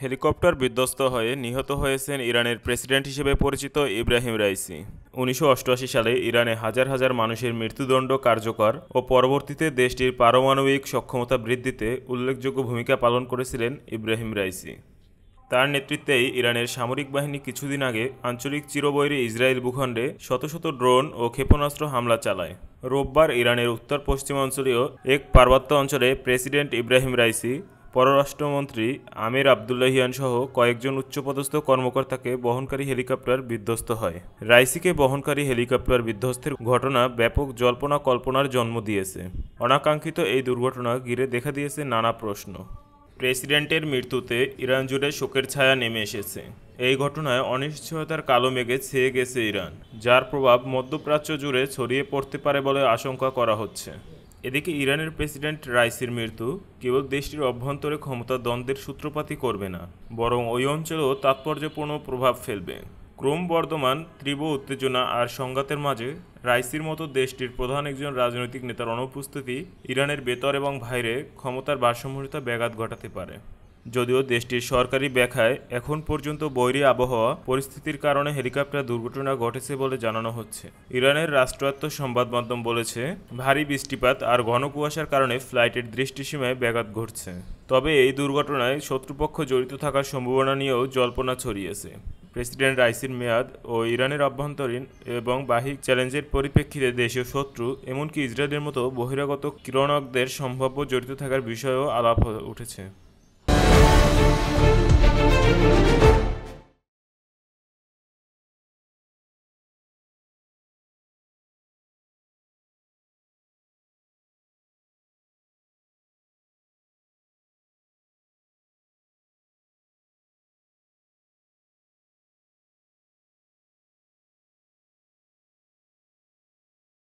Helicopter বিধ্বস্ত হয়ে নিহত হয়েছেন ইরানের প্রেসিডেন্ট হিসেবে পরিচিত ইব্রাহিম রাইসি। ১৯৮৮ সালে ইরানে হাজার হাজার মানুষের মৃত্যুদণ্ড কার্যকর ও পরবর্তীতে দেশটির পারমাণবিক সক্ষমতা বৃদ্ধিতে উল্লেখযোগ্য ভূমিকা পালন করেছিলেন ইব্রাহিম রাইসি। তার নেতৃত্বেই ইরানের সামরিক বাহিনী কিছুদিন আগে আঞ্চলিক চিরবৈরী ইসরায়েল ভূখণ্ডে শত শত ড্রোন ও ক্ষেপণাস্ত্র হামলা চালায়। রোববার ইরানের উত্তর পশ্চিমাঞ্চলীয় এক পার্বত্য অঞ্চলে প্রেসিডেন্ট ইব্রাহিম রাইসি, পররাষ্ট্রমন্ত্রী আমির আবদুল্লাহিয়ান সহ কয়েকজন উচ্চপদস্থ কর্মকর্তাকে বহনকারী হেলিকপ্টার বিধ্বস্ত হয়। রাইসিকে বহনকারী হেলিকপ্টার বিধ্বস্তের ঘটনা ব্যাপক জল্পনা কল্পনার জন্ম দিয়েছে। অনাকাঙ্ক্ষিত এই দুর্ঘটনা ঘিরে দেখা দিয়েছে নানা প্রশ্ন। প্রেসিডেন্টের মৃত্যুতে ইরান জুড়ে শোকের ছায়া নেমে এসেছে। এই ঘটনায় অনিশ্চয়তার কালো মেঘে ছেয়ে গেছে ইরান, যার প্রভাব মধ্যপ্রাচ্য জুড়ে ছড়িয়ে পড়তে পারে বলে আশঙ্কা করা হচ্ছে। এদিকে ইরানের প্রেসিডেন্ট রাইসির মৃত্যু কেবল দেশটির অভ্যন্তরে ক্ষমতা দ্বন্দ্বের সূত্রপাতই করবে না, বরং ওই অঞ্চলেও তাৎপর্যপূর্ণ প্রভাব ফেলবে। ক্রমবর্ধমান তীব্র উত্তেজনা আর সংঘাতের মাঝে রাইসির মতো দেশটির প্রধান একজন রাজনৈতিক নেতার অনুপস্থিতি ইরানের ভেতর এবং বাইরে ক্ষমতার ভারসাম্যহীনতা ব্যাঘাত ঘটাতে পারে। যদিও দেশটির সরকারি ব্যাখ্যায় এখন পর্যন্ত বৈরী আবহাওয়া পরিস্থিতির কারণে হেলিকপ্টার দুর্ঘটনা ঘটেছে বলে জানানো হচ্ছে। ইরানের রাষ্ট্রায়ত্ত সংবাদ মাধ্যম বলেছে, ভারী বৃষ্টিপাত আর ঘন কুয়াশার কারণে ফ্লাইটের দৃষ্টিসীমায় ব্যাঘাত ঘটছে। তবে এই দুর্ঘটনায় শত্রুপক্ষ জড়িত থাকার সম্ভাবনা নিয়েও জল্পনা ছড়িয়েছে। প্রেসিডেন্ট রাইসির মেয়াদ ও ইরানের অভ্যন্তরীণ এবং বাহ্যিক চ্যালেঞ্জের পরিপ্রেক্ষিতে দেশীয় শত্রু, এমনকি ইসরায়েলের মতো বহিরাগত ক্রীড়নকদের সম্ভাব্য জড়িত থাকার বিষয়েও আলাপ উঠেছে।